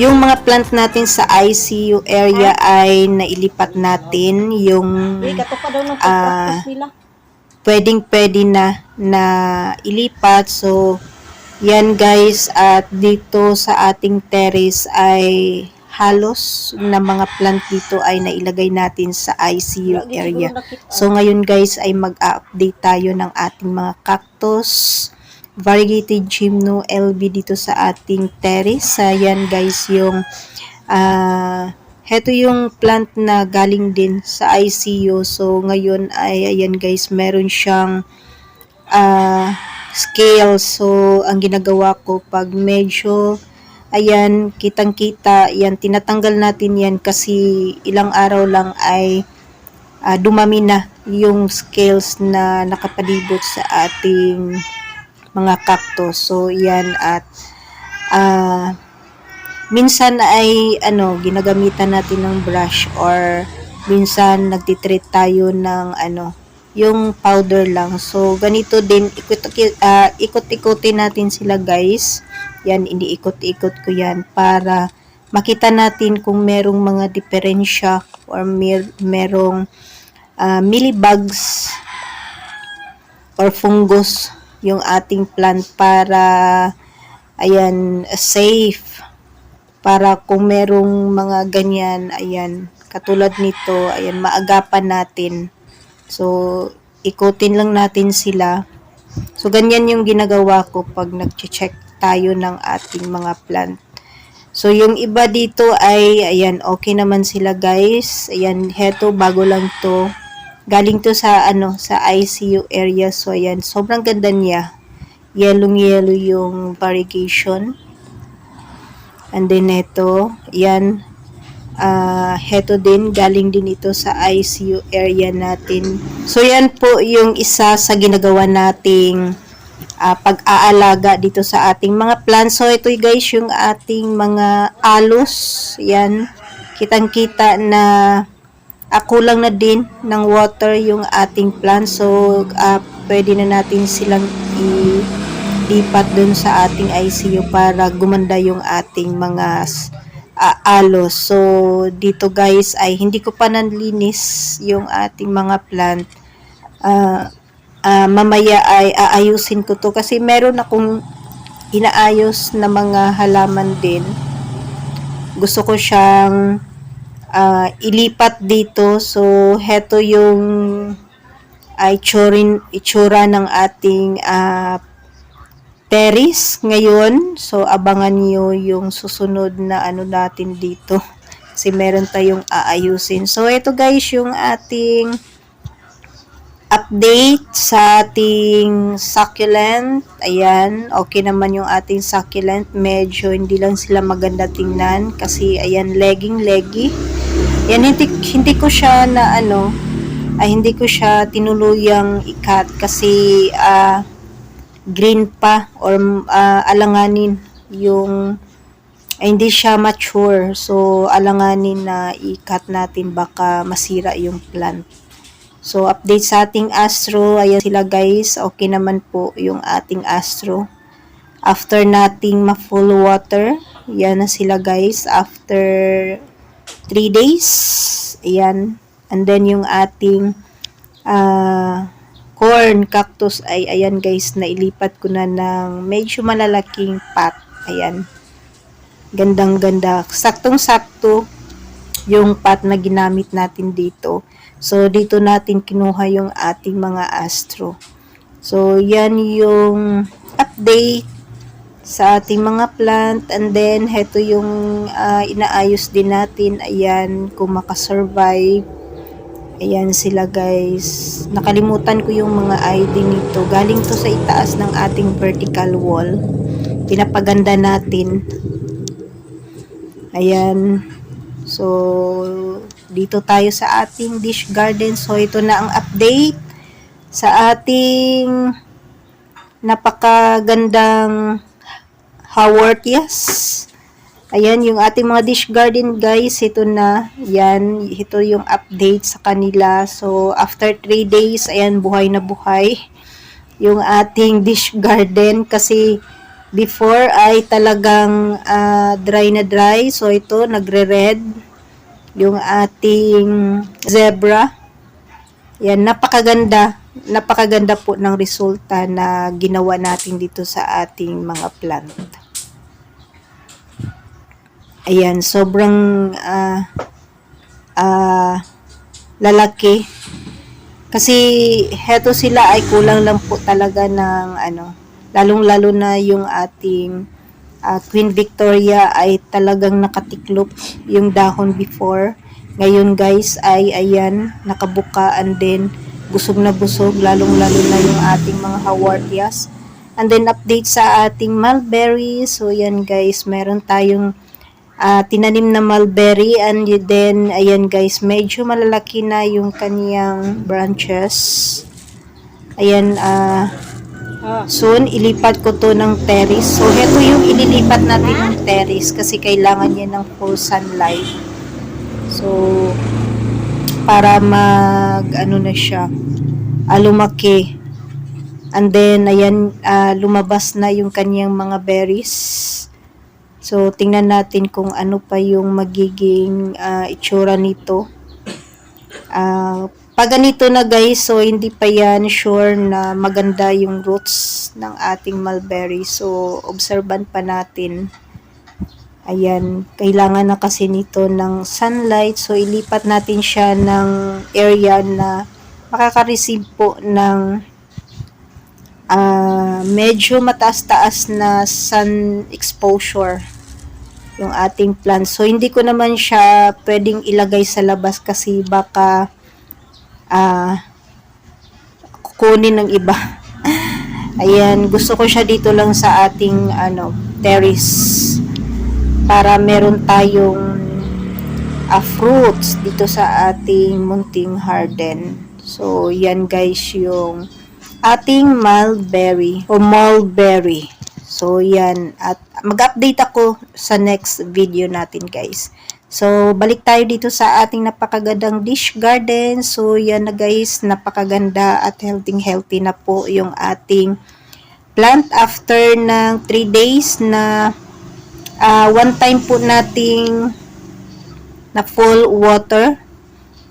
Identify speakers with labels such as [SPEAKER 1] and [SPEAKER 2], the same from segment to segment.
[SPEAKER 1] Yung mga plant natin sa ICU area ay nailipat natin yung ah, pwedeng-pwede na ilipat. So, yan guys, at dito sa ating terrace ay halos na mga plant dito ay nailagay natin sa ICU area. So, ngayon guys ay mag-update tayo ng ating mga cactus, variegated gymno LB dito sa ating terrace. Ayan guys yung heto yung plant na galing din sa ICU. So ngayon ay ayan guys, meron siyang scale. So ang ginagawa ko pag medyo ayan, kitang-kita, yan tinatanggal natin yan kasi ilang araw lang ay dumami na yung scales na nakapalibot sa ating mga cactus. So yan, at minsan ay ginagamitan natin ng brush, or minsan nagtitreat tayo ng yung powder lang. So ganito din, ikot-ikutin natin sila guys. Yan, iniikot-ikot ko yan para makita natin kung merong mga diferensya or merong mealybugs or fungus yung ating plant, para ayan, safe, para kung merong mga ganyan, ayan, katulad nito, ayan, maagapan natin. So ikutin lang natin sila. So ganyan yung ginagawa ko pag nag-check tayo ng ating mga plant. So yung iba dito ay ayan, okay naman sila guys. Ayan, heto bago lang to. Galing to sa sa ICU area. So ayan, sobrang ganda niya. Yellow yung variegation. And then ito, yan, heto din, galing din ito sa ICU area natin. So yan po yung isa sa ginagawa nating pag-aalaga dito sa ating mga plants. So ito guys yung ating mga aloes. Yan, kitang-kita na kulang na din ng water yung ating plants. So pwede na natin silang ilipat dun sa ating ICU para gumanda yung ating mga aloes. So dito guys ay hindi ko pa nanlinis yung ating mga plant. Mamaya ay aayusin ko to kasi meron akong inaayos na mga halaman din. Gusto ko siyang ilipat dito. So heto yung itsura ng ating terrace ngayon. So abangan nyo yung susunod na natin dito kasi meron tayong aayusin. So ito guys yung ating update sa ating succulent. Ayan, okay naman yung ating succulent. Medyo hindi lang sila maganda tingnan kasi ayan, leggy. Yan, hindi ko siya na hindi ko siya tinuluyang ikat kasi green pa, or alanganin yung hindi siya mature. So alanganin na ikat natin, baka masira yung plant. So update sa ating astro, ayan sila guys, okay naman po yung ating astro. After nating ma-full water, yan na sila guys after 3 days. Ayan. And then yung ating corn cactus ay ayan guys, nailipat ko na ng medyo malalaking pot. Ayan. Gandang-ganda. Saktong-sakto yung pot na ginamit natin dito. So dito natin kinuha yung ating mga astro. So yan yung update sa ating mga plant. And then heto yung inaayos din natin. Ayan, kung makasurvive. Ayan sila guys. Nakalimutan ko yung mga ID nito. Galing to sa itaas ng ating vertical wall. Pinapaganda natin. Ayan. So dito tayo sa ating dish garden. So ito na ang update sa ating napakagandang Haworthias. Ayan yung ating mga dish garden guys. Ito na. Yan. Ito yung update sa kanila. So after 3 days, ayan, buhay na buhay yung ating dish garden kasi Before ay talagang dry na dry. So ito, nagre-red yung ating zebra. Yan, napakaganda. Napakaganda po ng resulta na ginawa natin dito sa ating mga plant. Ayan, sobrang lalaki. Kasi heto sila ay kulang lang po talaga ng lalong-lalo na yung ating Queen Victoria ay talagang nakatiklop yung dahon before. Ngayon guys ay ayan, nakabuka and then busog na busog, lalong-lalo na yung ating mga hawartias. And then update sa ating mulberry. So yan guys, meron tayong tinanim na mulberry and then ayan guys, medyo malalaki na yung kaniyang branches. Ayan, soon ilipat ko to ng terrace. So heto yung ililipat natin ng terrace kasi kailangan niya ng full sunlight. So para na siya, lumaki. And then ayan, lumabas na yung kaniyang mga berries. So, tingnan natin kung ano pa yung magiging itsura nito. Pag ganito na guys, so hindi pa yan sure na maganda yung roots ng ating mulberry. So, obserban pa natin. Ayan, kailangan na kasi nito ng sunlight. So, ilipat natin siya ng area na makaka-receive po ng medyo mataas-taas na sun exposure yung ating plant. So, hindi ko naman siya pwedeng ilagay sa labas kasi baka kukunin ng iba. Ayan, gusto ko siya dito lang sa ating terrace para meron tayong fruits dito sa ating munting garden. So, yan guys yung ating mulberry o mulberry. So, yan. At mag-update ako sa next video natin, guys. So, balik tayo dito sa ating napakagandang dish garden. So, yan na guys. Napakaganda at healthy na po yung ating plant after ng 3 days na one time po nating na full water.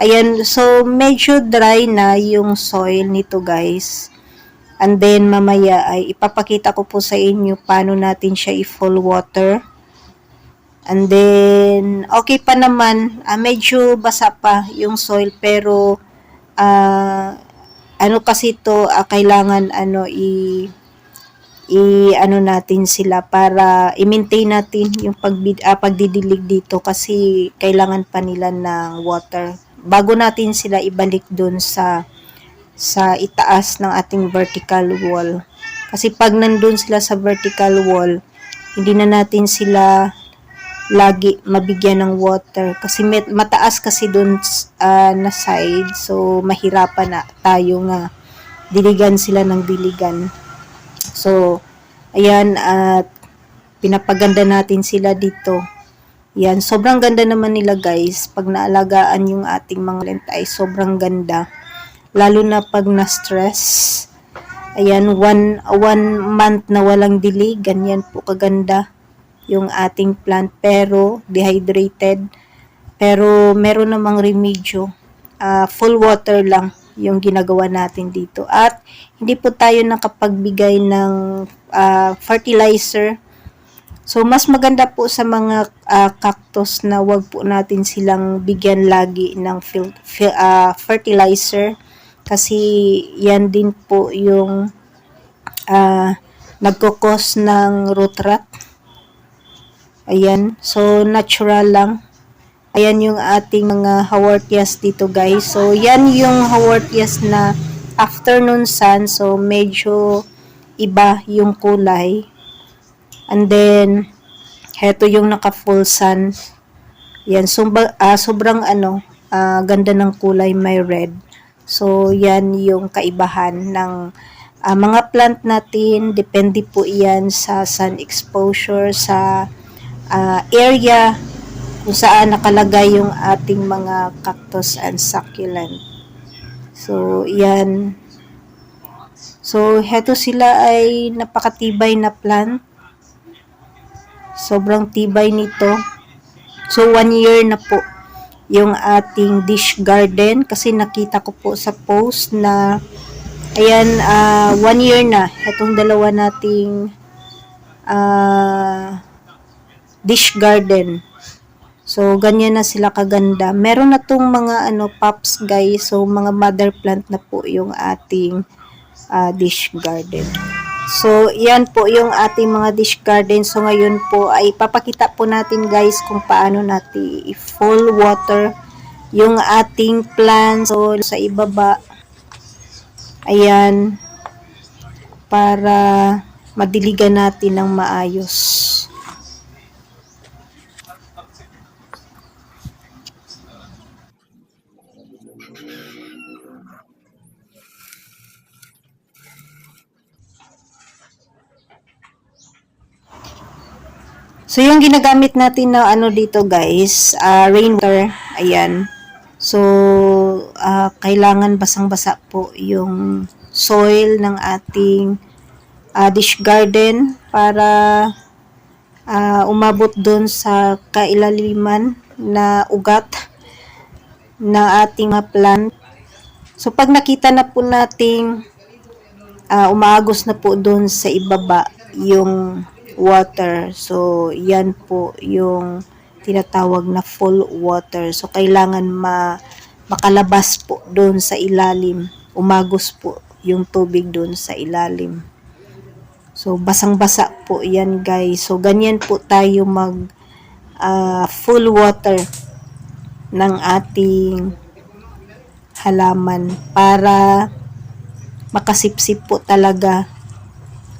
[SPEAKER 1] Ayan. So, medyo dry na yung soil nito, guys. And then, mamaya ay ipapakita ko po sa inyo paano natin siya i-full water. And then, okay pa naman. Medyo basa pa yung soil. Pero, kasi to kailangan natin sila para i-maintain natin yung pagdidilig dito. Kasi, kailangan pa nila ng water. Bago natin sila ibalik dun sa itaas ng ating vertical wall. Kasi pag nandun sila sa vertical wall, hindi na natin sila lagi mabigyan ng water. Kasi mataas kasi dun na side. So, mahirapan na tayo nga diligan sila ng diligan. So, ayan, at pinapaganda natin sila dito. Yan, sobrang ganda naman nila guys. Pag naalagaan yung ating mga lent ay sobrang ganda. Lalo na pag na-stress. Ayan, one month na walang dilig. Ganyan po kaganda yung ating plant. Pero, dehydrated. Pero, meron namang remedyo. Full water lang yung ginagawa natin dito. At, hindi po tayo nakapagbigay ng fertilizer. So, mas maganda po sa mga cactus na wag po natin silang bigyan lagi ng fertilizer. Kasi yan din po yung nagkukos ng root rot. Ayan. So, natural lang. Ayan yung ating mga hawartias dito guys. So, yan yung hawartias na afternoon sun. So, medyo iba yung kulay. And then, heto yung naka-full sun. Yan. Sobrang ganda ng kulay. May red. So, yan yung kaibahan ng mga plant natin. Depende po yan sa sun exposure, sa area kung saan nakalagay yung ating mga cactus and succulent. So, yan. So, heto sila ay napakatibay na plant. Sobrang tibay nito. So 1 year na po yung ating dish garden kasi nakita ko po sa post na ayan 1 year na itong dalawa nating dish garden. So ganyan na sila kaganda. Meron na tong mga pops guys. So mga mother plant na po yung ating dish garden. So, yan po yung ating mga dish garden. So, ngayon po ay papakita po natin guys kung paano natin i-full water yung ating plants. So, sa ibaba, ayan, para madiligan natin ng maayos. So, yung ginagamit natin na dito guys, rainwater, ayan. So, kailangan basang-basa po yung soil ng ating dish garden para umabot doon sa kailaliman na ugat ng ating plant. So, pag nakita na po nating umaagos na po doon sa ibaba yung water. So, yan po yung tinatawag na full water. So, kailangan makalabas po doon sa ilalim. Umagos po yung tubig doon sa ilalim. So, basang-basa po yan guys. So, ganyan po tayo mag full water ng ating halaman para makasipsip po talaga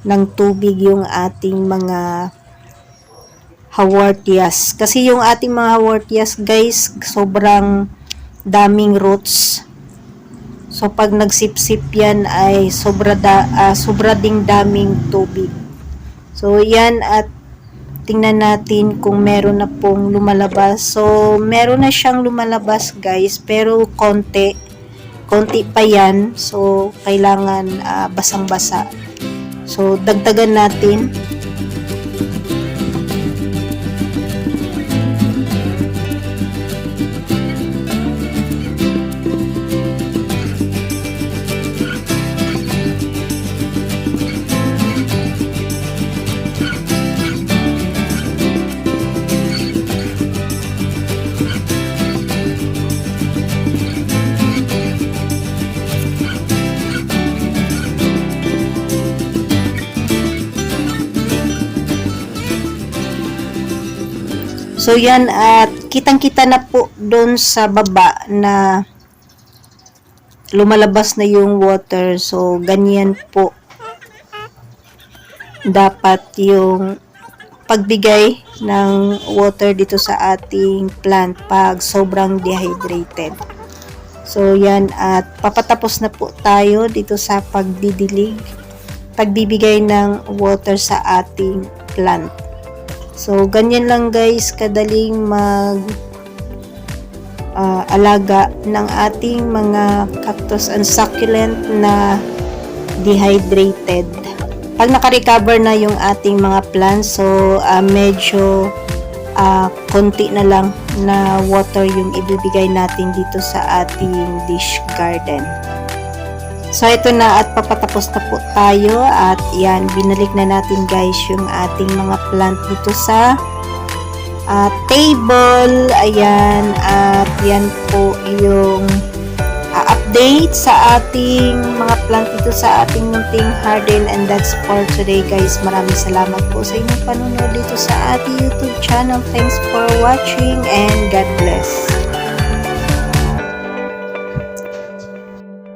[SPEAKER 1] ng tubig yung ating mga hawortias. Kasi yung ating mga hawortias guys, sobrang daming roots. So pag nagsipsip yan ay sobra ding daming tubig. So yan, at tingnan natin kung meron na pong lumalabas. So meron na siyang lumalabas guys, pero konti pa yan. So kailangan basang-basa. So, dagdagan natin. So yan, at kitang-kita na po doon sa baba na lumalabas na yung water. So ganyan po dapat yung pagbigay ng water dito sa ating plant pag sobrang dehydrated. So yan, at papatapos na po tayo dito sa pagbibigay ng water sa ating plant. So, ganyan lang guys, kadaling alaga ng ating mga cactus and succulent na dehydrated. Pag naka-recover na yung ating mga plants, so medyo konti na lang na water yung ibibigay natin dito sa ating dish garden. So, ito na, at papatapos na po tayo, at yan, binalik na natin guys yung ating mga plant dito sa table. Ayan, at yan po yung update sa ating mga plant dito sa ating munting garden. And that's for today guys. Maraming salamat po sa inyong panunod dito sa ating YouTube channel. Thanks for watching and God bless.